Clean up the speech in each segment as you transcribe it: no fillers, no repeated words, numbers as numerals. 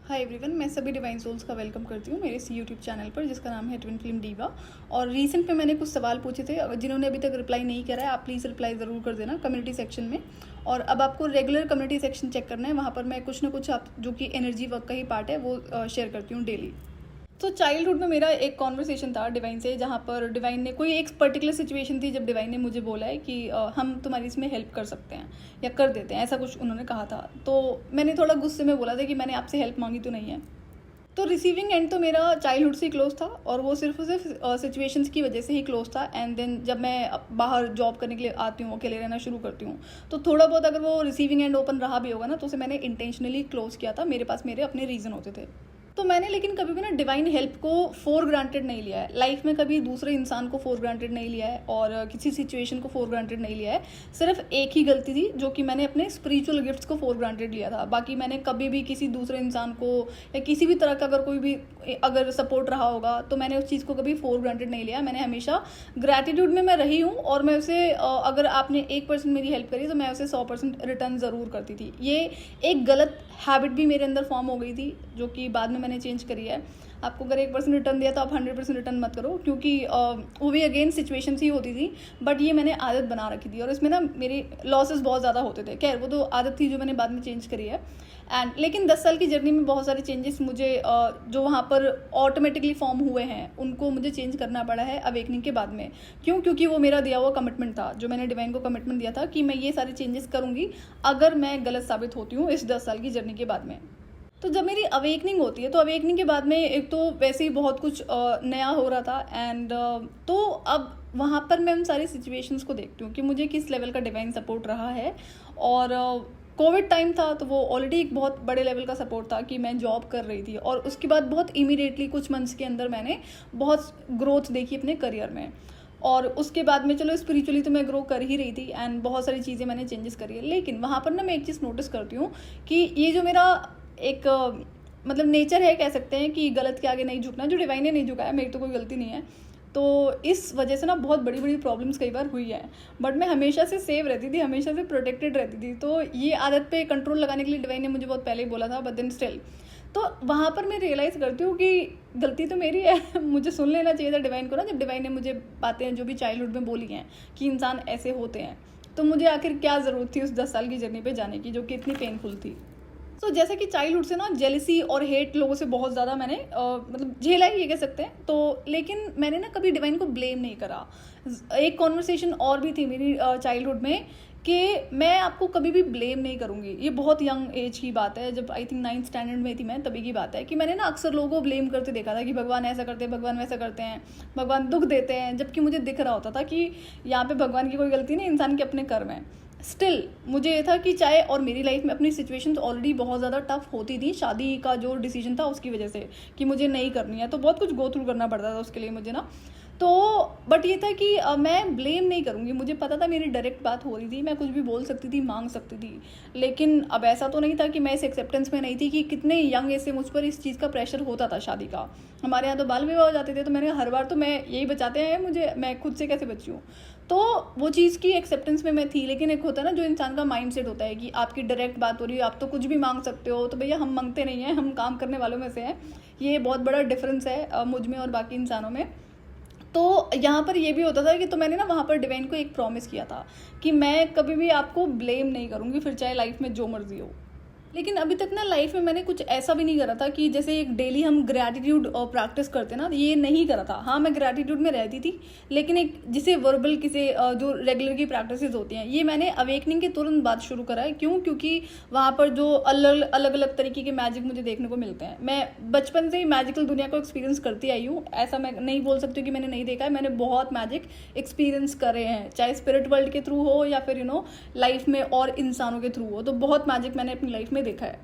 Hi everyone, मैं सभी divine souls का वेलकम करती हूँ मेरे इस यूट्यूब चैनल पर जिसका नाम है ट्विन फिल्म डीवा। और रीसेंट में मैंने कुछ सवाल पूछे थे, अगर जिन्होंने अभी तक रिप्लाई नहीं करा है आप प्लीज़ रिप्लाई ज़रूर कर देना कम्युनिटी सेक्शन में। और अब आपको रेगुलर कम्युनिटी सेक्शन चेक करना है, वहाँ पर मैं कुछ ना कुछ आप जो कि एनर्जी वर्क का ही पार्ट है वो शेयर करती हूँ डेली। तो चाइल्डहुड में मेरा एक कॉन्वर्सेशन था डिवाइन से, जहाँ पर डिवाइन ने कोई एक पर्टिकुलर सिचुएशन थी जब डिवाइन ने मुझे बोला है कि हम तुम्हारी इसमें हेल्प कर सकते हैं या कर देते हैं, ऐसा कुछ उन्होंने कहा था। तो मैंने थोड़ा गुस्से में बोला था कि मैंने आपसे हेल्प मांगी तो नहीं है। तो रिसीविंग एंड तो मेरा चाइल्डहुड से ही क्लोज था और वो सिर्फ सिचुएशंस की वजह से ही क्लोज था। एंड देन जब मैं बाहर जॉब करने के लिए आती हूँ, अकेले रहना शुरू करती हूँ, तो थोड़ा बहुत अगर वो रिसीविंग एंड ओपन रहा भी होगा ना, तो उसे मैंने इंटेंशनली क्लोज किया था। मेरे पास मेरे अपने रीज़न होते थे। तो मैंने लेकिन कभी भी ना डिवाइन हेल्प को फॉर ग्रांटेड नहीं लिया है। लाइफ में कभी दूसरे इंसान को फॉर ग्रांटेड नहीं लिया है और किसी सिचुएशन को फॉर ग्रांटेड नहीं लिया है। सिर्फ एक ही गलती थी जो कि मैंने अपने स्पिरिचुअल गिफ्ट्स को फॉर ग्रांटेड लिया था। बाकी मैंने कभी भी किसी दूसरे इंसान को या किसी भी तरह का अगर कोई भी अगर सपोर्ट रहा होगा तो मैंने उस चीज़ को कभी फॉर ग्रांटेड नहीं लिया। मैंने हमेशा ग्रैटिट्यूड में मैं रही हूँ और मैं उसे अगर आपने 1% मेरी हेल्प करी तो मैं उसे 100% रिटर्न ज़रूर करती थी। ये एक गलत हैबिट भी मेरे अंदर फॉर्म हो गई थी जो कि बाद में मैंने चेंज करी है। आपको अगर 1% रिटर्न दिया तो आप 100% रिटर्न मत करो, क्योंकि वो भी अगेन सिचुएशंस ही होती थी। बट ये मैंने आदत बना रखी थी और इसमें ना मेरे लॉसेस बहुत ज़्यादा होते थे। खैर वो तो आदत थी जो मैंने बाद में चेंज करी है। लेकिन 10 साल की जर्नी में बहुत सारे चेंजेस मुझे जो वहाँ पर ऑटोमेटिकली फॉर्म हुए हैं उनको मुझे चेंज करना पड़ा है अवेकनिंग के बाद में। क्योंकि वो मेरा दिया हुआ कमिटमेंट था, जो मैंने डिवाइन को कमिटमेंट दिया था कि मैं ये सारे चेंजेस करूँगी अगर मैं गलत साबित होती हूँ इस 10 साल की जर्नी के बाद में। तो जब मेरी अवेकनिंग होती है तो अवेकनिंग के बाद में एक तो वैसे ही बहुत कुछ नया हो रहा था। एंड तो अब वहाँ पर मैं उन सारी सिचुएशंस को देखती हूँ कि मुझे किस लेवल का डिवाइन सपोर्ट रहा है। और कोविड टाइम था तो वो ऑलरेडी एक बहुत बड़े लेवल का सपोर्ट था कि मैं जॉब कर रही थी और उसके बाद बहुत इमीडिएटली कुछ मंथ्स के अंदर मैंने बहुत ग्रोथ देखी अपने करियर में। और उसके बाद में चलो स्पिरिचुअली तो मैं ग्रो कर ही रही थी एंड बहुत सारी चीज़ें मैंने चेंजेस करी है। लेकिन वहाँ पर ना मैं एक चीज़ नोटिस करती हूँ कि ये जो मेरा एक मतलब नेचर है, कह सकते हैं कि गलत के आगे नहीं झुकना, जो डिवाइन ने नहीं झुकाया, मेरी तो कोई गलती नहीं है। तो इस वजह से ना बहुत बड़ी बड़ी प्रॉब्लम्स कई बार हुई है। बट मैं हमेशा से सेव रहती थी, हमेशा से प्रोटेक्टेड रहती थी। तो ये आदत पे कंट्रोल लगाने के लिए डिवाइन ने मुझे बहुत पहले ही बोला था, बट देन स्टिल तो वहाँ पर मैं रियलाइज़ करती हूँ कि गलती तो मेरी है। मुझे सुन लेना चाहिए था डिवाइन को ना, जब डिवाइन ने मुझे बातें जो भी चाइल्डहुड में बोली हैं कि इंसान ऐसे होते हैं। तो मुझे आखिर क्या ज़रूरत थी उस 10 साल की जर्नी पे जाने की जो कि इतनी पेनफुल थी। तो जैसे कि चाइल्डहुड से ना जेलिसी और हेट लोगों से बहुत ज़्यादा मैंने मतलब झेला ही, ये कह सकते हैं। तो लेकिन मैंने ना कभी डिवाइन को ब्लेम नहीं करा। एक कॉन्वर्सेशन और भी थी मेरी चाइल्डहुड में कि मैं आपको कभी भी ब्लेम नहीं करूँगी। ये बहुत यंग एज की बात है, जब आई थिंक 9th स्टैंडर्ड में थी मैं, तभी की बात है कि मैंने ना अक्सर लोगों को ब्लेम करते देखा था कि भगवान ऐसा करते हैं, भगवान वैसा करते हैं, भगवान दुख देते हैं। जबकि मुझे दिख रहा होता था कि यहाँ पे भगवान की कोई गलती नहीं, इंसान के अपने कर्म है। स्टिल मुझे ये था कि चाहे, और मेरी लाइफ में अपनी सिचुएशन तो ऑलरेडी बहुत ज़्यादा टफ होती थी शादी का जो डिसीजन था उसकी वजह से कि मुझे नहीं करनी है, तो बहुत कुछ गो थ्रू करना पड़ता था उसके लिए मुझे ना। तो बट ये था कि मैं ब्लेम नहीं करूँगी। मुझे पता था मेरी डायरेक्ट बात हो रही थी, मैं कुछ भी बोल सकती थी, मांग सकती थी। लेकिन अब ऐसा तो नहीं था कि मैं इस एक्सेप्टेंस में नहीं थी कि कितने यंग एज से मुझ पर इस चीज़ का प्रेशर होता था शादी का। हमारे यहाँ तो बाल विवाह हो जाते थे, तो मैंने हर बार तो मैं यही बचाते हैं मुझे, मैं खुद से कैसे बची हूँ। तो वो चीज़ की एक्सेप्टेंस में मैं थी। लेकिन एक होता है ना जो इंसान का माइंडसेट होता है कि आपकी डायरेक्ट बात हो रही है, आप तो कुछ भी मांग सकते हो, तो भैया हम मांगते नहीं हैं, हम काम करने वालों में से हैं। ये बहुत बड़ा डिफरेंस है मुझ में और बाकी इंसानों में। तो यहाँ पर ये भी होता था कि तो मैंने ना वहाँ पर डिवाइन को एक प्रॉमिस किया था कि मैं कभी भी आपको ब्लेम नहीं करूँगी, फिर चाहे लाइफ में जो मर्जी हो। लेकिन अभी तक ना लाइफ में मैंने कुछ ऐसा भी नहीं करा था कि जैसे एक डेली हम ग्रैटिट्यूड प्रैक्टिस करते ना, ये नहीं करा था। हाँ, मैं ग्रैटिट्यूड में रहती थी, लेकिन एक जिसे वर्बल किसे जो रेगुलर की प्रैक्टिसेस होती हैं, ये मैंने अवेकनिंग के तुरंत बाद शुरू करा है। क्यों? क्योंकि वहाँ पर जो अलग अलग तरीके के मैजिक मुझे देखने को मिलते हैं। मैं बचपन से ही मैजिकल दुनिया को एक्सपीरियंस करती आई हूँ। ऐसा मैं नहीं बोल सकती हूँ कि मैंने नहीं देखा है, मैंने बहुत मैजिक एक्सपीरियंस करे हैं, चाहे स्पिरिट वर्ल्ड के थ्रू हो या फिर लाइफ में और इंसानों के थ्रू हो। तो बहुत मैजिक मैंने अपनी लाइफ में देखा है।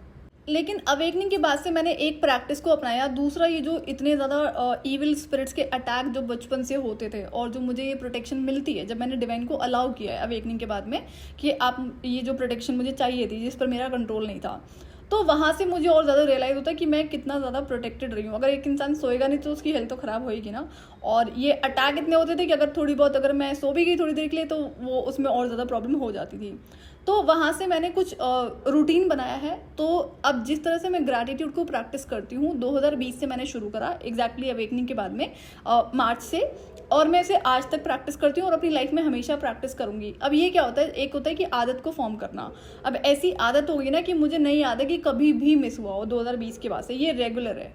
लेकिन अवेकनिंग के बाद से मैंने एक प्रैक्टिस को अपनाया। दूसरा, ये जो इतने ज़्यादा ईविल स्पिरिट्स के अटैक जो बचपन से होते थे और जो मुझे ये प्रोटेक्शन मिलती है जब मैंने डिवाइन को अलाउ किया है अवेकनिंग के बाद में कि आप ये जो प्रोटेक्शन मुझे चाहिए थी जिस पर मेरा कंट्रोल नहीं था, तो वहाँ से मुझे और ज़्यादा रियलाइज़ होता है कि मैं कितना ज़्यादा प्रोटेक्टेड रही हूँ। अगर एक इंसान सोएगा नहीं तो उसकी हेल्थ तो ख़राब होएगी ना। और ये अटैक इतने होते थे कि अगर थोड़ी बहुत अगर मैं सो भी गई थोड़ी देर के लिए तो वो उसमें और ज़्यादा प्रॉब्लम हो जाती थी। तो वहाँ से मैंने कुछ रूटीन बनाया है। तो अब जिस तरह से मैं ग्रैटिट्यूड को प्रैक्टिस करती हूँ 2020 से मैंने शुरू करा, एग्जैक्टली अवेकनिंग के बाद में मार्च से, और मैं इसे आज तक प्रैक्टिस करती हूँ और अपनी लाइफ में हमेशा प्रैक्टिस करूँगी। अब ये क्या होता है, एक होता है कि आदत को फॉर्म करना। अब ऐसी आदत होगी ना कि मुझे नहीं याद है कि कभी भी मिस हुआ हो 2020 के बाद से, ये रेगुलर है।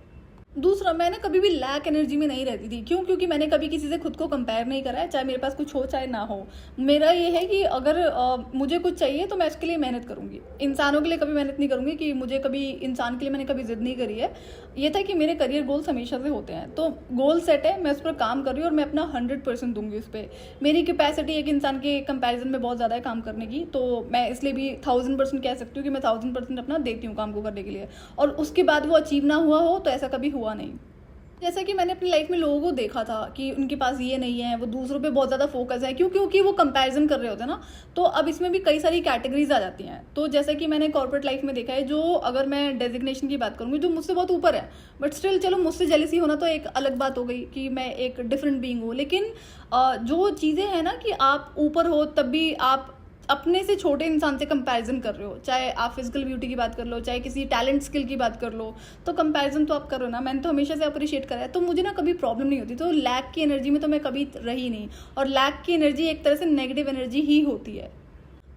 दूसरा, मैं ना कभी भी लैक एनर्जी में नहीं रहती थी। क्यों? क्योंकि मैंने कभी किसी से खुद को कंपेयर नहीं करा है, चाहे मेरे पास कुछ हो चाहे ना हो। मेरा ये है कि अगर मुझे कुछ चाहिए तो मैं उसके लिए मेहनत करूँगी। इंसानों के लिए कभी मेहनत नहीं करूँगी कि मुझे कभी इंसान के लिए मैंने कभी जिद नहीं करी है। ये था कि मेरे करियर गोल्स हमेशा से होते हैं, तो गोल सेट है, मैं उस पर काम कर रही हूँ और मैं अपना 100% दूंगी उस पर। मेरी कैपेसिटी एक इंसान के कंपेरिजन में बहुत ज़्यादा है काम करने की, तो मैं इसलिए भी 1000% कह सकती हूँ कि मैं 1000% अपना देती हूँ काम को करने के लिए। और उसके बाद वो अचीव ना हुआ हो तो ऐसा कभी हुआ नहीं। जैसा कि मैंने अपनी लाइफ में लोगों को देखा था कि उनके पास ये नहीं है, वो दूसरों पे बहुत ज़्यादा फोकस है, क्योंकि वो कंपैरिजन कर रहे होते हैं ना। तो अब इसमें भी कई सारी कैटेगरीज आ जाती हैं। तो जैसा कि मैंने कॉर्पोरेट लाइफ में देखा है, जो अगर मैं डेजिग्नेशन की बात करूँगी जो मुझसे बहुत ऊपर है, बट स्टिल चलो मुझसे जेलसी होना तो एक अलग बात हो गई कि मैं एक डिफरेंट बीइंग हूँ। लेकिन जो चीज़ें हैं ना कि आप ऊपर हो तब भी आप अपने से छोटे इंसान से कंपैरिजन कर रहे हो, चाहे आप फिजिकल ब्यूटी की बात कर लो, चाहे किसी टैलेंट स्किल की बात कर लो, तो कंपैरिजन तो आप करो ना। मैंने तो हमेशा से अप्रिशिएट करा है, तो मुझे ना कभी प्रॉब्लम नहीं होती। तो लैक की एनर्जी में तो मैं कभी रही नहीं, और लैक की एनर्जी एक तरह से नेगेटिव एनर्जी ही होती है।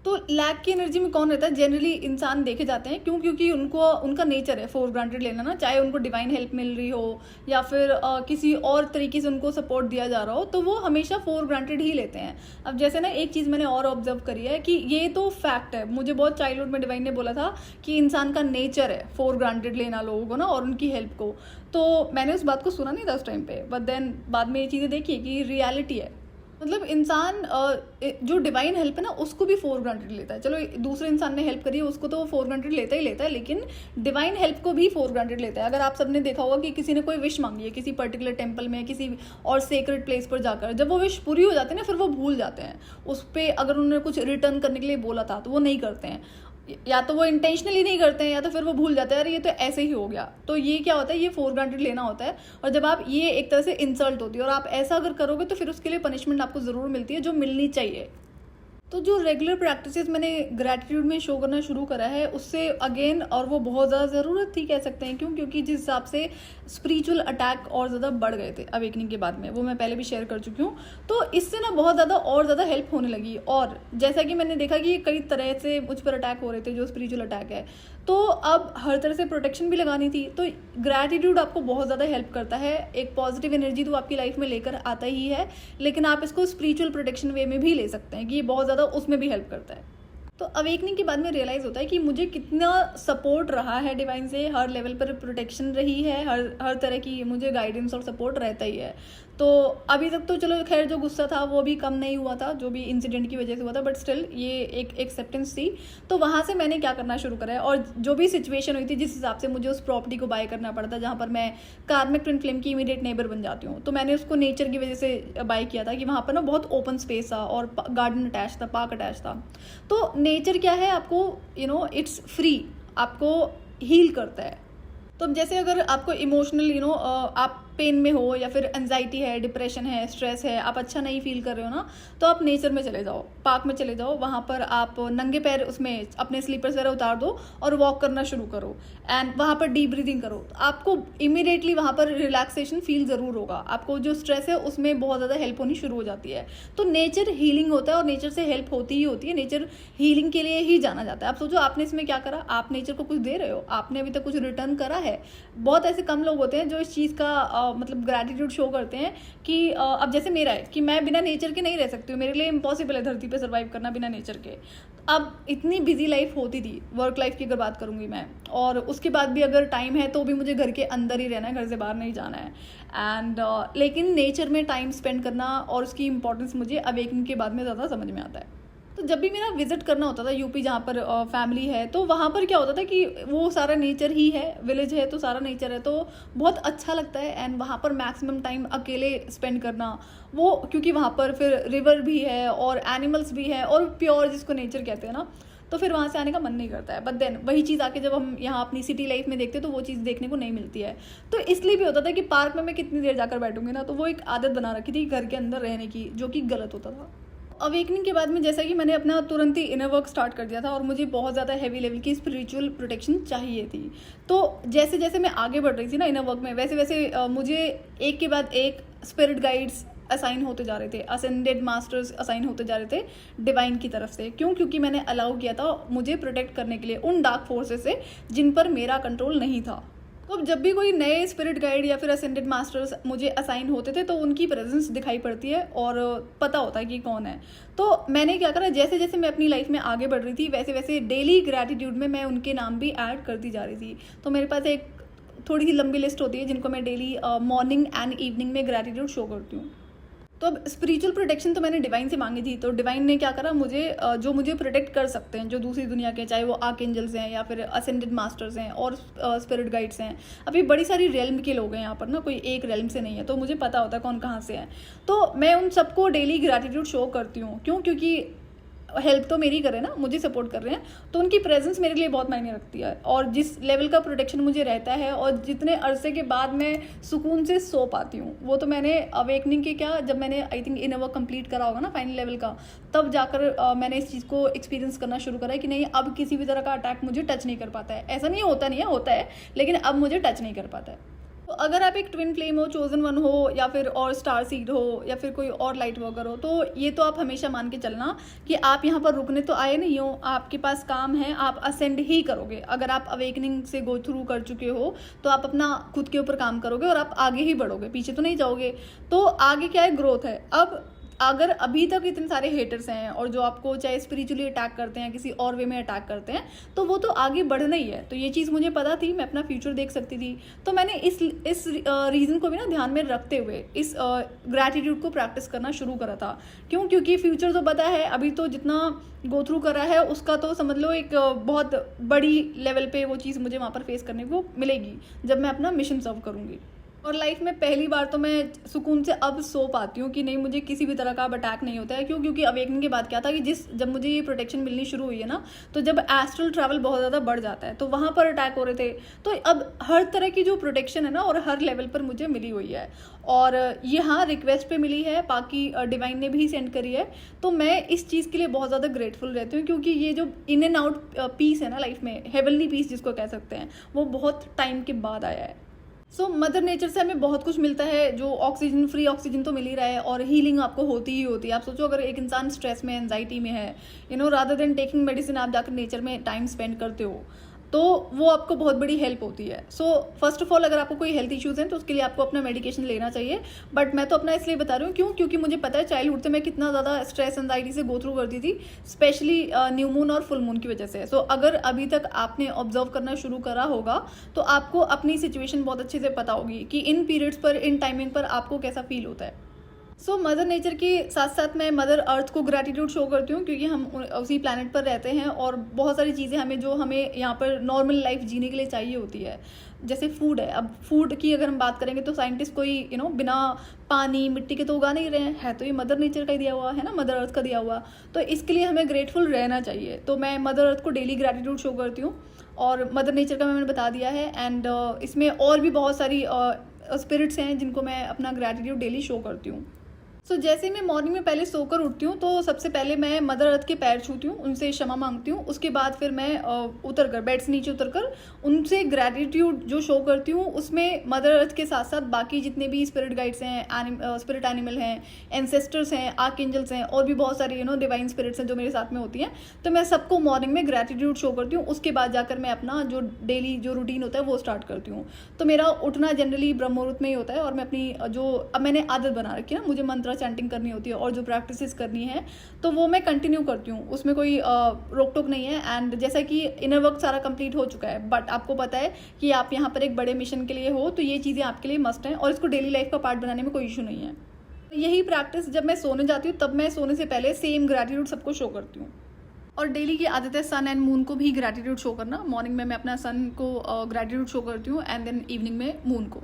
तो लैक की एनर्जी में कौन रहता है? जनरली इंसान देखे जाते हैं। क्यों? क्योंकि उनका नेचर है फॉर ग्रांटेड लेना ना, चाहे उनको डिवाइन हेल्प मिल रही हो या फिर किसी और तरीके से उनको सपोर्ट दिया जा रहा हो, तो वो हमेशा फॉर ग्रांटेड ही लेते हैं। अब जैसे ना एक चीज़ मैंने और ऑब्जर्व करी है कि ये तो फैक्ट है, मुझे बहुत चाइल्डहुड में डिवाइन ने बोला था कि इंसान का नेचर है फॉर ग्रांटेड लेना लोगों को ना, और उनकी हेल्प को। तो मैंने उस बात को सुना नहीं था उस टाइम पे, बट देन बाद में ये चीज़ें देखी कि रियलिटी है। मतलब इंसान जो डिवाइन हेल्प है ना उसको भी फॉर ग्रांटेड लेता है। चलो दूसरे इंसान ने हेल्प करी है उसको तो वो फॉर ग्रांटेड लेता ही लेता है, लेकिन डिवाइन हेल्प को भी फॉर ग्रांटेड लेता है। अगर आप सबने देखा होगा कि किसी ने कोई विश मांगी है किसी पर्टिकुलर टेंपल में, किसी और सेक्रेट प्लेस पर जाकर, जब वो विश पूरी हो जाती है ना फिर वो भूल जाते हैं उस पर। अगर उन्होंने कुछ रिटर्न करने के लिए बोला था तो वो नहीं करते हैं, या तो वो इंटेंशनली नहीं करते हैं या तो फिर वो भूल जाते हैं, अरे ये तो ऐसे ही हो गया। तो ये क्या होता है, ये फॉर ग्रांटेड लेना होता है। और जब आप ये एक तरह से इंसल्ट होती है, और आप ऐसा अगर करोगे तो फिर उसके लिए पनिशमेंट आपको ज़रूर मिलती है, जो मिलनी चाहिए। तो जो रेगुलर प्रैक्टिसेस मैंने ग्रैटिट्यूड में शो करना शुरू करा है उससे अगेन, और वो बहुत ज़्यादा ज़रूरत थी कह सकते हैं। क्यों? क्योंकि जिस हिसाब से स्पिरिचुअल अटैक और ज़्यादा बढ़ गए थे अवेकनिंग के बाद में, वो मैं पहले भी शेयर कर चुकी हूँ। तो इससे ना बहुत ज़्यादा और ज़्यादा हेल्प होने लगी। और जैसा कि मैंने देखा कि कई तरह से मुझ पर अटैक हो रहे थे जो स्पिरिचुअल अटैक है, तो अब हर तरह से प्रोटेक्शन भी लगानी थी। तो ग्रैटिट्यूड आपको बहुत ज़्यादा हेल्प करता है। एक पॉजिटिव एनर्जी तो आपकी लाइफ में लेकर आता ही है, लेकिन आप इसको स्पिरिचुअल प्रोटेक्शन वे में भी ले सकते हैं कि ये बहुत ज़्यादा उसमें भी हेल्प करता है। तो अवेकनिंग के बाद में रियलाइज़ होता है कि मुझे कितना सपोर्ट रहा है डिवाइन से, हर लेवल पर प्रोटेक्शन रही है, हर तरह की मुझे गाइडेंस और सपोर्ट रहता ही है। तो अभी तक तो चलो खैर जो गुस्सा था वो भी कम नहीं हुआ था, जो भी इंसिडेंट की वजह से हुआ था, बट स्टिल ये एक एक्सेप्टेंस थी। तो वहाँ से मैंने क्या करना शुरू करा है, और जो भी सिचुएशन हुई थी जिस हिसाब से मुझे उस प्रॉपर्टी को बाय करना पड़ा था जहाँ पर मैं कार्मिक ट्विन फ्लेम की इमीडिएट नेबर बन जाती हूँ, तो मैंने उसको नेचर की वजह से बाय किया था कि वहाँ पर ना बहुत ओपन स्पेस था और गार्डन अटैच था, पार्क अटैच था। तो नेचर क्या है, आपको इट्स फ्री, आपको हील करता है। तो जैसे अगर आपको इमोशनल आप पेन में हो या फिर एंजाइटी है, डिप्रेशन है, स्ट्रेस है, आप अच्छा नहीं फील कर रहे हो ना, तो आप नेचर में चले जाओ, पार्क में चले जाओ, वहाँ पर आप नंगे पैर उसमें अपने स्लीपर्स वगैरह उतार दो और वॉक करना शुरू करो, एंड वहाँ पर डीप ब्रीदिंग करो। आपको इमीडिएटली वहाँ पर रिलैक्सेशन फील ज़रूर होगा, आपको जो स्ट्रेस है उसमें बहुत ज़्यादा हेल्प होनी शुरू हो जाती है। तो नेचर हीलिंग होता है और नेचर से हेल्प होती ही होती है, नेचर हीलिंग के लिए ही जाना जाता है। आप सोचो आपने इसमें क्या करा, आप नेचर को कुछ दे रहे हो, आपने अभी तक कुछ रिटर्न करा है। बहुत ऐसे कम लोग होते हैं जो इस चीज़ का मतलब ग्रैटिट्यूड शो करते हैं कि अब जैसे मेरा है कि मैं बिना नेचर के नहीं रह सकती हूँ, मेरे लिए इम्पॉसिबल है धरती पे सर्वाइव करना बिना नेचर के। अब इतनी बिजी लाइफ होती थी, वर्क लाइफ की अगर बात करूँगी मैं, और उसके बाद भी अगर टाइम है तो भी मुझे घर के अंदर ही रहना है, घर से बाहर नहीं जाना है। एंड लेकिन नेचर में टाइम स्पेंड करना और उसकी इंपॉर्टेंस मुझे अवेकनिंग के बाद में ज़्यादा समझ में आता है। तो जब भी मेरा विजिट करना होता था यूपी जहाँ पर फैमिली है, तो वहाँ पर क्या होता था कि वो सारा नेचर ही है, विलेज है तो सारा नेचर है, तो बहुत अच्छा लगता है। एंड वहाँ पर मैक्सिमम टाइम अकेले स्पेंड करना, वो क्योंकि वहाँ पर फिर रिवर भी है और एनिमल्स भी है और प्योर जिसको नेचर कहते हैं ना, तो फिर वहाँ से आने का मन नहीं करता है। बट देन वही चीज़ आके जब हम यहाँ अपनी सिटी लाइफ में देखते हैं तो वो चीज़ देखने को नहीं मिलती है। तो इसलिए भी होता था कि पार्क में मैं कितनी देर जाकर बैठूंगी ना, तो वो एक आदत बना रखी थी घर के अंदर रहने की, जो कि गलत होता था। अवेकनिंग के बाद में जैसा कि मैंने अपना तुरंत ही इनर वर्क स्टार्ट कर दिया था और मुझे बहुत ज़्यादा हैवी लेवल की स्पिरिचुअल प्रोटेक्शन चाहिए थी। तो जैसे जैसे मैं आगे बढ़ रही थी ना इनर वर्क में, वैसे वैसे मुझे एक के बाद एक स्पिरिट गाइड्स असाइन होते जा रहे थे, असेंडेड मास्टर्स असाइन होते जा रहे थे डिवाइन की तरफ से। क्यों? क्योंकि मैंने अलाउ किया था मुझे प्रोटेक्ट करने के लिए उन डार्क फोर्सेस से जिन पर मेरा कंट्रोल नहीं था। तो जब भी कोई नए स्पिरिट गाइड या फिर असेंडेड मास्टर्स मुझे असाइन होते थे तो उनकी प्रेजेंस दिखाई पड़ती है और पता होता है कि कौन है। तो मैंने क्या करा, जैसे जैसे मैं अपनी लाइफ में आगे बढ़ रही थी वैसे वैसे डेली ग्रैटिट्यूड में मैं उनके नाम भी ऐड करती जा रही थी। तो मेरे पास एक थोड़ी सी लंबी लिस्ट होती है जिनको मैं डेली मॉर्निंग एंड इवनिंग में ग्रैटिट्यूड शो करती हूँ। तो अब स्पिरिचुअल प्रोटेक्शन तो मैंने डिवाइन से मांगी थी, तो डिवाइन ने क्या करा, मुझे जो मुझे प्रोटेक्ट कर सकते हैं, जो दूसरी दुनिया के, चाहे वो आर्कएंजल्स हैं या फिर असेंडेड मास्टर्स हैं और स्पिरिट गाइड्स हैं। अभी बड़ी सारी रेल्म के लोग हैं यहाँ पर ना, कोई एक रेल्म से नहीं है, तो मुझे पता होता है कौन कहाँ से है। तो मैं उन सबको डेली ग्रैटिट्यूड शो करती हूँ। क्यों? क्योंकि हेल्प तो मेरी करे ना, मुझे सपोर्ट कर रहे हैं, तो उनकी प्रेजेंस मेरे लिए बहुत मायने रखती है। और जिस लेवल का प्रोटेक्शन मुझे रहता है और जितने अरसे के बाद मैं सुकून से सो पाती हूँ, वो तो मैंने अवेकनिंग के क्या, जब मैंने I think inner work complete करा होगा ना फाइनल लेवल का, तब जाकर मैंने इस चीज़ को एक्सपीरियंस करना शुरू करा है कि नहीं, अब किसी भी तरह का अटैक मुझे टच नहीं कर पाता है। ऐसा नहीं होता, नहीं है, होता है, लेकिन अब मुझे टच नहीं कर पाता है। तो अगर आप एक ट्विन फ्लेम हो, चोजन वन हो, या फिर और स्टार सीड हो, या फिर कोई और लाइट वर्कर हो, तो ये तो आप हमेशा मान के चलना कि आप यहाँ पर रुकने तो आए नहीं हो, आपके पास काम है, आप असेंड ही करोगे। अगर आप अवेकनिंग से गो थ्रू कर चुके हो तो आप अपना खुद के ऊपर काम करोगे और आप आगे ही बढ़ोगे, पीछे तो नहीं जाओगे। तो आगे क्या है, ग्रोथ है। अब अगर अभी तक इतने सारे हेटर्स हैं और जो आपको चाहे स्पिरिचुअली अटैक करते हैं, किसी और वे में अटैक करते हैं, तो वो तो आगे बढ़ना ही है। तो ये चीज़ मुझे पता थी, मैं अपना फ्यूचर देख सकती थी। तो मैंने इस रीज़न को भी ना ध्यान में रखते हुए इस ग्रैटिट्यूड को प्रैक्टिस करना शुरू करा था। क्यों? क्योंकि फ्यूचर तो पता है, अभी तो जितना गो थ्रू करा है उसका तो समझ लो एक बहुत बड़ी लेवल पे वो चीज़ मुझे वहाँ पर फेस करने को मिलेगी जब मैं अपना मिशन सर्व करूँगी। और लाइफ में पहली बार तो मैं सुकून से अब सो पाती हूँ कि नहीं, मुझे किसी भी तरह का अब अटैक नहीं होता है। क्यों? क्योंकि अवेकनिंग के बाद क्या था कि जब मुझे ये प्रोटेक्शन मिलनी शुरू हुई है ना, तो जब एस्ट्रल ट्रैवल बहुत ज़्यादा बढ़ जाता है तो वहाँ पर अटैक हो रहे थे। तो अब हर तरह की जो प्रोटेक्शन है ना, और हर लेवल पर मुझे मिली हुई है। और ये हाँ, रिक्वेस्ट पे मिली है, बाकी डिवाइन ने भी सेंड करी है। तो मैं इस चीज़ के लिए बहुत ज़्यादा ग्रेटफुल रहती हूँ, क्योंकि ये जो इन एंड आउट पीस है ना लाइफ में, हेवनली पीस जिसको कह सकते हैं, वो बहुत टाइम के बाद आया है। सो मदर नेचर से हमें बहुत कुछ मिलता है, जो ऑक्सीजन, फ्री ऑक्सीजन तो मिल ही रहा है, और हीलिंग आपको होती ही होती है। आप सोचो, अगर एक इंसान स्ट्रेस में, एंजाइटी में है, रादर देन टेकिंग मेडिसिन, आप जाकर नेचर में टाइम स्पेंड करते हो, तो वो आपको बहुत बड़ी हेल्प होती है। सो फर्स्ट ऑफ ऑल, अगर आपको कोई हेल्थ इश्यूज़ हैं तो उसके लिए आपको अपना मेडिकेशन लेना चाहिए। बट मैं तो अपना इसलिए बता रही हूँ, क्यों? क्योंकि मुझे पता है चाइल्डहुड से मैं कितना ज़्यादा स्ट्रेस, एंजाइटी से गो थ्रू करती थी, स्पेशली न्यू मून और फुल मून की वजह से। सो अगर अभी तक आपने ऑब्जर्व करना शुरू करा होगा तो आपको अपनी सिचुएशन बहुत अच्छे से पता होगी कि इन पीरियड्स पर, इन टाइमिंग पर आपको कैसा फील होता है। सो मदर नेचर के साथ साथ मैं मदर अर्थ को ग्रैटिट्यूड शो करती हूँ, क्योंकि हम उसी प्लैनेट पर रहते हैं और बहुत सारी चीज़ें हमें यहाँ पर नॉर्मल लाइफ जीने के लिए चाहिए होती है। जैसे फूड है, अब फूड की अगर हम बात करेंगे तो साइंटिस्ट कोई बिना पानी, मिट्टी के तो उगा नहीं रहे हैं, तो ये मदर नेचर का ही दिया हुआ है ना, मदर अर्थ का दिया हुआ। तो इसके लिए हमें ग्रेटफुल रहना चाहिए। तो मैं मदर अर्थ को डेली ग्रैटिट्यूड शो करती हूँ, और मदर नेचर का मैंने बता दिया है। एंड इसमें और भी बहुत सारी स्पिरिट्स हैं जिनको मैं अपना ग्रैटिट्यूड डेली शो करती हूँ। सो जैसे मैं मॉर्निंग में पहले सोकर उठती हूँ तो सबसे पहले मैं मदर अर्थ के पैर छूती हूँ, उनसे क्षमा मांगती हूँ। उसके बाद फिर मैं उतरकर, बेड से नीचे उतरकर उनसे ग्रैटिट्यूड जो शो करती हूँ, उसमें मदर अर्थ के साथ साथ बाकी जितने भी स्पिरिट गाइड्स हैं, स्पिरिट एनिमल हैं, एंसेस्टर्स हैं, आर्कएंजल्स हैं, और भी बहुत सारी डिवाइन स्पिरिट्स हैं जो मेरे साथ में होती हैं, तो मैं सबको मॉर्निंग में ग्रैटिट्यूड शो करती हूँ। उसके बाद जाकर मैं अपना जो डेली जो रूटीन होता है वो स्टार्ट करती हूँ। तो मेरा उठना जनरली ब्रह्म मुहूर्त में ही होता है, और मैं अपनी जो अब मैंने आदत बना रखी है ना, मुझे मंत्र चैंटिंग करनी होती है और जो प्रैक्टिसेस करनी है तो वो मैं कंटिन्यू करती हूँ, उसमें कोई रोक टोक नहीं है। एंड जैसा कि इनर वर्क सारा कंप्लीट हो चुका है, बट आपको पता है कि आप यहाँ पर एक बड़े मिशन के लिए हो, तो ये चीज़ें आपके लिए मस्ट हैं और इसको डेली लाइफ का पार्ट बनाने में कोई इशू नहीं है। यही प्रैक्टिस जब मैं सोने जाती हूँ, तब मैं सोने से पहले सेम ग्रैटिट्यूड सबको शो करती हूँ। और डेली की आदत है सन एंड मून को भी ग्रैटिट्यूड शो करना। मॉर्निंग में मैं अपना सन को ग्रैटिट्यूड शो करती हूँ, एंड देन इवनिंग में मून को।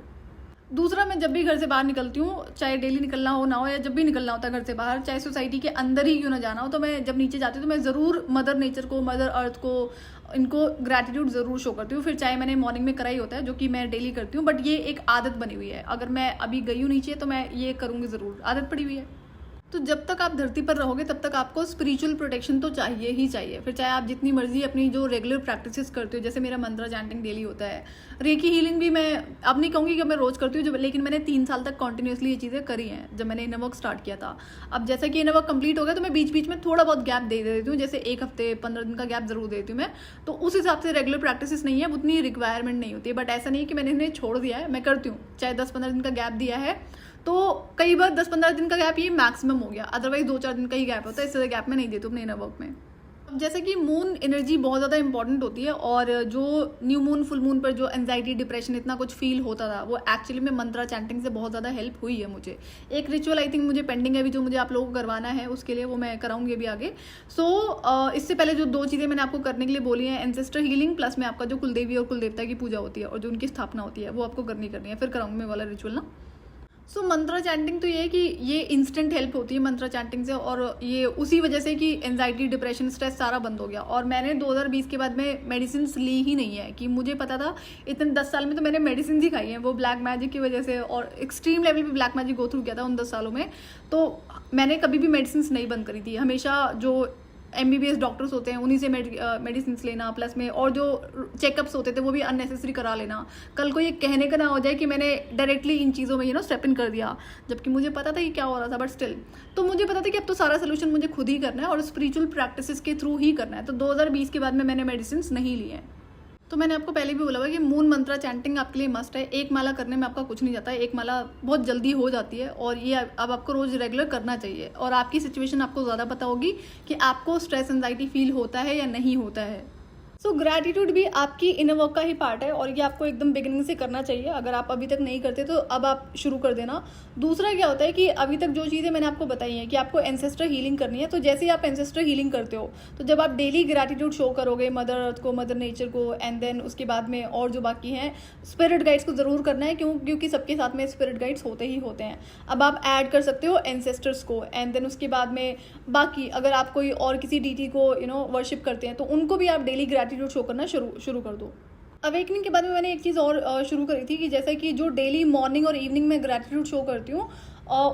दूसरा, मैं जब भी घर से बाहर निकलती हूँ, चाहे डेली निकलना हो ना हो, या जब भी निकलना होता है घर से बाहर, चाहे सोसाइटी के अंदर ही क्यों ना जाना हो, तो मैं जब नीचे जाती हूँ तो मैं ज़रूर मदर नेचर को, मदर अर्थ को, इनको ग्रैटिट्यूड ज़रूर शो करती हूँ। फिर चाहे मैंने मॉर्निंग में करा ही होता है, जो कि मैं डेली करती हूँ, बट ये एक आदत बनी हुई है। अगर मैं अभी गई हूँ नीचे तो मैं ये करूँगी ज़रूर, आदत पड़ी हुई है। तो जब तक आप धरती पर रहोगे तब तक आपको स्पिरिचुअल प्रोटेक्शन तो चाहिए ही चाहिए। फिर चाहे आप जितनी मर्जी अपनी जो रेगुलर प्रैक्टिसेस करते हो, जैसे मेरा मंत्रा चैंटिंग डेली होता है, रेकी हीलिंग भी मैं अब नहीं कहूँगी कि मैं रोज़ करती हूँ, जब लेकिन मैंने 3 साल तक कॉन्टिन्यूसली ये चीज़ें करी हैं जब मैंने इनर वर्क स्टार्ट किया था। अब जैसा कि इनर वर्क कंप्लीट हो गया तो मैं बीच बीच में थोड़ा बहुत गैप दे देती हूँ, जैसे 1 हफ्ते 15 दिन का गैप जरूर देती हूँ मैं। तो उस हिसाब से रेगुलर प्रैक्टिस नहीं है, उतनी रिक्वायरमेंट नहीं होती है। बट ऐसा नहीं है कि मैंने इन्हें छोड़ दिया है, मैं करती हूँ। चाहे 10-15 दिन का गैप दिया है तो कई बार 10-15 दिन का गैप ये मैक्सिमम हो गया, अदरवाइज 2-4 दिन का ही गैप होता है, इससे गैप में नहीं देती हूँ अपने इनर वर्क में। अब जैसे कि मून एनर्जी बहुत ज़्यादा इंपॉर्टेंट होती है, और जो न्यू मून फुल मून पर जो एंजाइटी डिप्रेशन इतना कुछ फील होता था, वो एक्चुअली में मंत्रा चैंटिंग से बहुत ज़्यादा हेल्प हुई है मुझे। एक रिचुअल आई थिंक मुझे पेंडिंग है अभी, जो मुझे आप लोगों को करवाना है, उसके लिए वो मैं कराऊंगी अभी आगे। इससे पहले जो 2 चीज़ें मैंने आपको करने के लिए बोली हैं, एंसेस्टर हीलिंग प्लस में आपका जो कुलदेवी और कुलदेवता की पूजा होती है और जो उनकी स्थापना होती है, वो आपको करनी है, फिर कराऊंगी मैं वाला रिचुअल ना। मंत्रा चैंटिंग तो ये है कि ये इंस्टेंट हेल्प होती है मंत्रा चैंटिंग से, और ये उसी वजह से कि एंजाइटी डिप्रेशन स्ट्रेस सारा बंद हो गया। और मैंने 2020 के बाद में मेडिसिन ली ही नहीं है, कि मुझे पता था इतने 10 साल में तो मैंने मेडिसिन ही खाई है, वो ब्लैक मैजिक की वजह से, और एक्सट्रीम लेवल पे ब्लैक मैजिक गो थ्रू किया था उन 10 सालों में। तो मैंने कभी भी मेडिसिन नहीं बंद करी थी, हमेशा जो MBBS डॉक्टर्स होते हैं उन्हीं से मेडिसिन लेना, प्लस में और जो चेकअप्स होते थे वो भी अननेसेसरी करा लेना। कल को ये कहने का ना हो जाए कि मैंने डायरेक्टली इन चीज़ों में स्टेप इन कर दिया, जबकि मुझे पता था कि क्या हो रहा था, बट स्टिल तो मुझे पता था कि अब तो सारा सोल्यूशन मुझे खुद ही करना है और स्पिरिचुअल प्रैक्टिसेस के थ्रू ही करना है। तो 2020 के बाद में मैंने मेडिसिन नहीं लिए हैं। तो मैंने आपको पहले भी बोला हुआ कि मून मंत्रा चैंटिंग आपके लिए मस्ट है। एक माला करने में आपका कुछ नहीं जाता है, एक माला बहुत जल्दी हो जाती है, और ये अब आपको रोज रेगुलर करना चाहिए। और आपकी सिचुएशन आपको ज़्यादा पता होगी कि आपको स्ट्रेस एंजाइटी फील होता है या नहीं होता है। ग्रैटिट्यूड भी आपकी इनर वर्क का ही पार्ट है, और ये आपको एकदम बिगिनिंग से करना चाहिए। अगर आप अभी तक नहीं करते तो अब आप शुरू कर देना। दूसरा क्या होता है कि अभी तक जो चीज़ें मैंने आपको बताई हैं कि आपको एंसेस्टर हीलिंग करनी है, तो जैसे ही आप एंसेस्टर हीलिंग करते हो तो जब आप डेली ग्रैटिट्यूड शो करोगे मदर अर्थ को, मदर नेचर को, एंड देन उसके बाद में और जो बाकी हैं स्पिरिट गाइड्स को ज़रूर करना है, क्योंकि सबके साथ में स्पिरिट गाइड्स होते ही होते हैं। अब आप ऐड कर सकते हो एंसेस्टर्स को, एंड देन उसके बाद में बाकी अगर आप कोई और किसी डीटी को वर्शिप करते हैं तो उनको भी आप डेली ग्रैटिट्यूड शो करना शुरू कर दो। अवेकनिंग के बाद में मैंने एक चीज़ और शुरू करी थी कि जैसा कि जो डेली मॉर्निंग और इवनिंग में ग्रैटिट्यूड शो करती हूँ,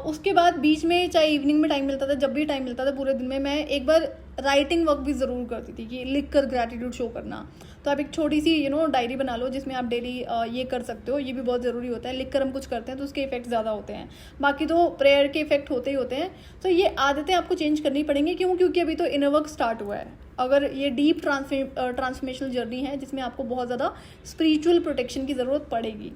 उसके बाद बीच में चाहे इवनिंग में टाइम मिलता था, जब भी टाइम मिलता था पूरे दिन में, मैं एक बार राइटिंग वर्क भी ज़रूर करती थी कि लिख कर ग्रैटिट्यूड शो करना। तो आप एक छोटी सी डायरी बना लो जिसमें आप डेली ये कर सकते हो। ये भी बहुत ज़रूरी होता है, लिख कर हम कुछ करते हैं तो उसके इफेक्ट ज़्यादा होते हैं, बाकी तो प्रेयर के इफेक्ट होते ही होते हैं। तो ये आदतें आपको चेंज करनी पड़ेंगी, क्योंकि अभी तो इनर वर्क स्टार्ट हुआ है। अगर ये डीप ट्रांसफॉर्मेशनल जर्नी है जिसमें आपको बहुत ज़्यादा स्पिरिचुअल प्रोटेक्शन की ज़रूरत पड़ेगी।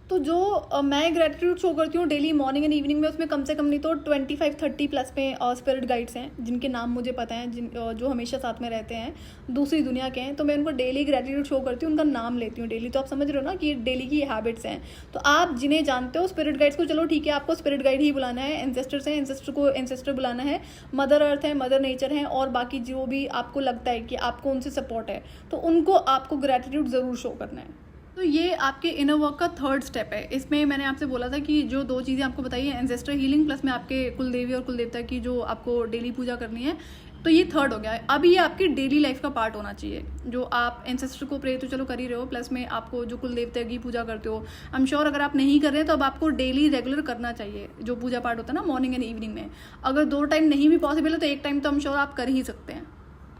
तो जो मैं ग्रैटिट्यूड शो करती हूँ डेली मॉर्निंग एंड इवनिंग में, उसमें कम से कम नहीं तो 25-30 प्लस में स्पिरिट गाइड्स हैं जिनके नाम मुझे पता है, जो हमेशा साथ में रहते हैं, दूसरी दुनिया के हैं। तो मैं उनको डेली ग्रैटिट्यूड शो करती हूँ, उनका नाम लेती हूँ डेली। तो आप समझ रहे हो ना कि डेली की हैबिट्स हैं। तो आप जिन्हें जानते हो स्पिरिट गाइड्स को, चलो ठीक है आपको स्पिरिट गाइड ही बुलाना है, एंसेस्टर्स हैं एंसेस्टर को एंसेस्टर बुलाना है, मदर अर्थ है, मदर नेचर है, और बाकी जो भी आपको लगता है कि आपको उनसे सपोर्ट है, तो उनको आपको ग्रैटिट्यूड ज़रूर शो करना है। तो ये आपके इनर वर्क का 3rd स्टेप है। इसमें मैंने आपसे बोला था कि जो 2 चीज़ें आपको बताई हैं, एंसेस्टर हीलिंग प्लस में आपके कुलदेवी और कुलदेवता की जो आपको डेली पूजा करनी है, तो ये 3rd हो गया है। अब ये आपकी डेली लाइफ का पार्ट होना चाहिए। जो आप एंसेस्टर को प्रे तो चलो कर ही रहे हो, प्लस में आपको जो कुलदेवता की पूजा करते हो, आई एम श्योर अगर आप नहीं कर रहे हैं तो अब आपको डेली रेगुलर करना चाहिए जो पूजा पाठ होता है ना मॉर्निंग एंड इवनिंग में। अगर 2 टाइम नहीं भी पॉसिबल है तो 1 टाइम तो आई एम श्योर आप कर ही सकते हैं।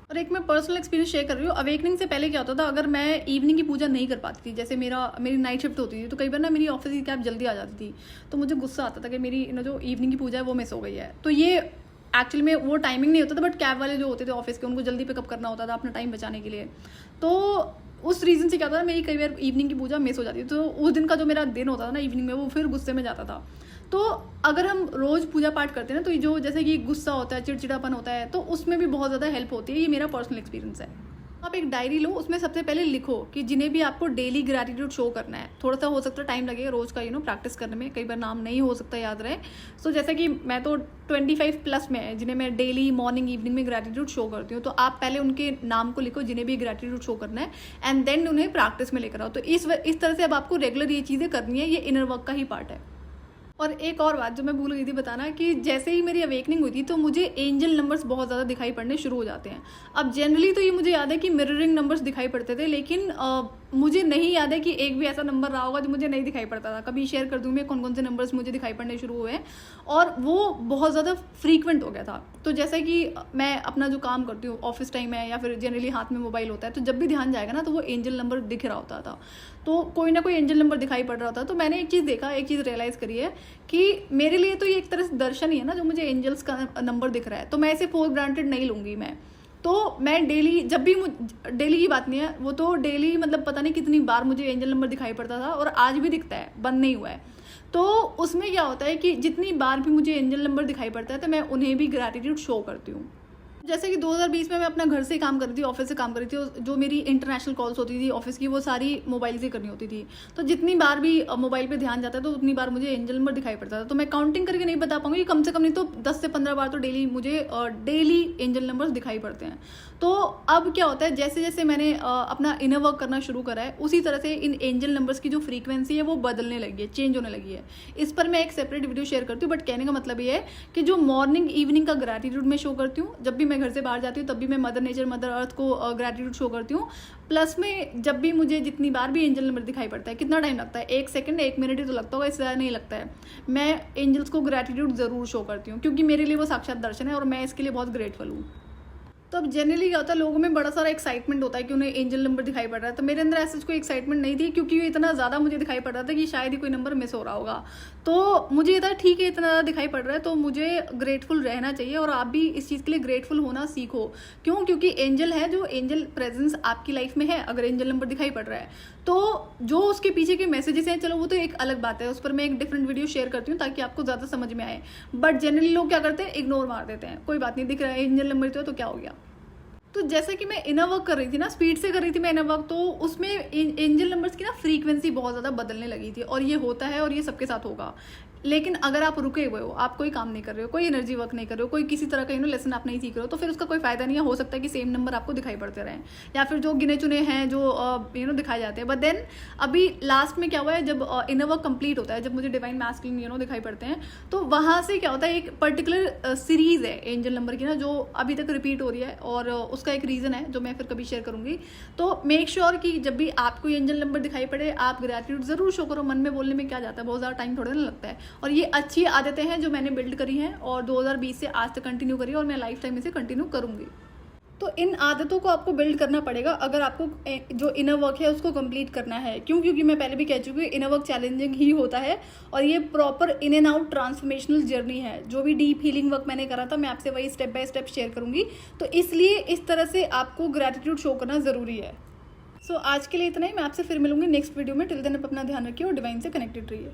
और एक मैं पर्सनल एक्सपीरियंस शेयर कर रही हूँ। अवेकनिंग से पहले क्या होता था, अगर मैं इवनिंग की पूजा नहीं कर पाती थी, जैसे मेरी नाइट शिफ्ट होती थी, तो कई बार ना मेरी ऑफिस की कैब जल्दी आ जाती थी, तो मुझे गुस्सा आता था कि मेरी जो इवनिंग की पूजा है वो मिस हो गई है। तो ये एक्चुअली में वो टाइमिंग नहीं होता था, बट कैब वाले जो होते थे ऑफिस के, उनको जल्दी पिकअप करना होता था अपना टाइम बचाने के लिए। तो उस रीज़न से क्या होता था, मेरी कई बार इवनिंग की पूजा मिस हो जाती थी। तो उस दिन का जो मेरा दिन होता था ना इवनिंग में, वो फिर गुस्से में जाता था। तो अगर हम रोज़ पूजा पाठ करते हैं ना, तो जो जैसे कि गुस्सा होता है, चिड़चिड़ापन होता है, तो उसमें भी बहुत ज़्यादा हेल्प होती है। ये मेरा पर्सनल एक्सपीरियंस है। आप एक डायरी लो, उसमें सबसे पहले लिखो कि जिन्हें भी आपको डेली ग्रैटिट्यूड शो करना है। थोड़ा सा हो सकता है टाइम लगेगा रोज़ का प्रैक्टिस करने में, कई बार नाम नहीं हो सकता याद रहे। सो जैसे कि मैं तो 25 प्लस में है जिन्हें मैं डेली मॉर्निंग इवनिंग में ग्रैटिट्यूड शो करती हूँ, तो आप पहले उनके नाम को लिखो जिन्हें भी ग्रैटिट्यूड शो करना है, एंड देन उन्हें प्रैक्टिस में लेकर आओ। तो इस तरह से अब आपको रेगुलर ये चीज़ें करनी है, ये इनर वर्क का ही पार्ट है। और एक और बात जो मैं भूल गई थी बताना, कि जैसे ही मेरी अवेकनिंग हुई थी तो मुझे एंजल नंबर्स बहुत ज़्यादा दिखाई पड़ने शुरू हो जाते हैं। अब जनरली तो ये मुझे याद है कि मिररिंग नंबर्स दिखाई पड़ते थे, लेकिन मुझे नहीं याद है कि एक भी ऐसा नंबर रहा होगा जो मुझे नहीं दिखाई पड़ता था। कभी शेयर कर दूँ मैं कौन कौन से नंबर्स मुझे दिखाई पड़ने शुरू हुए हैं, और वो बहुत ज़्यादा फ्रीक्वेंट हो गया था। तो जैसे कि मैं अपना जो काम करती हूँ, ऑफिस टाइम है या फिर जनरली हाथ में मोबाइल होता है, तो जब भी ध्यान जाएगा ना तो वो एंजल नंबर दिख रहा होता था, तो कोई ना कोई एंजल नंबर दिखाई पड़ रहा था। तो मैंने एक चीज़ देखा, एक चीज़ रियलाइज़ करी है कि मेरे लिए तो ये एक तरह से दर्शन ही है ना, जो मुझे एंजल्स का नंबर दिख रहा है, तो मैं इसे फॉर ग्रांटेड नहीं लूँगी। तो मैं डेली, जब भी डेली की बात नहीं है वो, तो डेली मतलब पता नहीं कितनी बार मुझे एंजल नंबर दिखाई पड़ता था, और आज भी दिखता है, बंद नहीं हुआ है। तो उसमें क्या होता है कि जितनी बार भी मुझे एंजल नंबर दिखाई पड़ता है तो मैं उन्हें भी ग्रैटिट्यूड शो करती हूँ। जैसे कि 2020 में मैं अपना घर से काम कर रही थी, ऑफिस से काम कर रही थी, जो मेरी इंटरनेशनल कॉल्स होती थी ऑफिस की, वो सारी मोबाइल से करनी होती थी। तो जितनी बार भी मोबाइल पे ध्यान जाता है तो उतनी बार मुझे एंजल नंबर दिखाई पड़ता था। तो मैं काउंटिंग करके नहीं बता पाऊंगी, कम से कम नहीं तो 10 से 15 बार तो डेली मुझे डेली एंजल नंबर्स दिखाई पड़ते हैं। तो अब क्या होता है, जैसे जैसे मैंने अपना इनर वर्क करना शुरू करा है, उसी तरह से इन एंजल नंबर्स की जो फ्रीक्वेंसी है वो बदलने लगी है, चेंज होने लगी है। इस पर मैं एक सेपरेट वीडियो शेयर करती हूँ, बट कहने का मतलब ये है कि जो मॉर्निंग इवनिंग का ग्रैटिट्यूड मैं शो करती हूँ, जब भी मैं घर से बाहर जाती हूँ तब भी मैं मदर नेचर, मदर अर्थ को ग्रैटिट्यूड शो करती हूँ। प्लस में जब भी मुझे जितनी बार भी एंजल नंबर दिखाई पड़ता है, कितना टाइम लगता है, 1 सेकंड 1 मिनट ही तो लगता होगा, इससे ज़्यादा नहीं लगता है, मैं एंजल्स को ग्रैटिट्यूड ज़रूर शो करती हूँ, क्योंकि मेरे लिए वो साक्षात दर्शन है और मैं इसके लिए बहुत ग्रेटफुल हूँ। तो अब जनरली क्या होता है, लोगों में बड़ा सारा एक्साइटमेंट होता है कि उन्हें एंजल नंबर दिखाई पड़ रहा है। तो मेरे अंदर ऐसा कोई एक्साइटमेंट नहीं थी, क्योंकि ये इतना ज़्यादा मुझे दिखाई पड़ रहा था कि शायद ही कोई नंबर मिस हो रहा होगा। तो मुझे ये था ठीक है, इतना ज़्यादा दिखाई पड़ रहा है तो मुझे ग्रेटफुल रहना चाहिए, और आप भी इस चीज़ के लिए ग्रेटफुल होना सीखो। क्यों? क्योंकि एंजल है, जो एंजल प्रेजेंस आपकी लाइफ में है, अगर एंजल नंबर दिखाई पड़ रहा है तो जो उसके पीछे के मैसेजेस हैं, चलो वो तो एक अलग बात है, उस पर मैं एक डिफरेंट वीडियो शेयर करती हूँ ताकि आपको ज़्यादा समझ में आए। बट जनरली लोग क्या करते हैं, इग्नोर मार देते हैं, कोई बात नहीं, दिख रहा है एंजल नंबर तो क्या हो गया। तो जैसे कि मैं इनर वर्क कर रही थी ना, स्पीड से कर रही थी मैं इनर वर्क, तो उसमें एंजल नंबर्स की ना फ्रीक्वेंसी बहुत ज़्यादा बदलने लगी थी, और ये होता है और ये सबके साथ होगा। लेकिन अगर आप रुके हुए हो, आप कोई काम नहीं कर रहे हो, कोई एनर्जी वर्क नहीं कर रहे हो, कोई किसी तरह का लेसन आप नहीं सीख रहे हो, तो फिर उसका कोई फायदा नहीं है। हो सकता है कि सेम नंबर आपको दिखाई पड़ते रहें, या फिर जो गिने चुने हैं जो दिखाए जाते हैं। बट देन अभी लास्ट में क्या हुआ है, जब इनर वर्क कंप्लीट होता है, जब मुझे डिवाइन मैस्कुलिन दिखाई पड़ते हैं, तो वहाँ से क्या होता है, एक पर्टिकुलर सीरीज़ है एंजल नंबर की ना, जो अभी तक रिपीट हो रही है, और उसका एक रीज़न है जो मैं फिर कभी शेयर करूँगी। तो मेक श्योर कि जब भी आपको एंजल नंबर दिखाई पड़े, आप ग्रैटिट्यूड ज़रूर शो करो। मन में बोलने में क्या जाता है, बहुत ज़्यादा टाइम थोड़ा ना लगता है, और ये अच्छी आदतें हैं जो मैंने बिल्ड करी हैं और 2020 से आज तक कंटिन्यू करी है, और मैं लाइफ टाइम इसे कंटिन्यू करूँगी। तो इन आदतों को आपको बिल्ड करना पड़ेगा अगर आपको जो इनर वर्क है उसको कंप्लीट करना है। क्यों? क्योंकि मैं पहले भी कह चुकी हूँ, इनर वर्क चैलेंजिंग ही होता है, और ये proper in and out transformational journey है। जो भी डीप हीलिंग वर्क मैंने करा था, मैं आपसे वही स्टेप बाय स्टेप शेयर करूँगी। तो इसलिए इस तरह से आपको ग्रैटिट्यूड शो करना ज़रूरी है। सो आज के लिए इतना ही। मैं आपसे फिर मिलूंगी नेक्स्ट वीडियो में। टिल देन आप अपना ध्यान रखिए और डिवाइन से कनेक्टेड रहिए।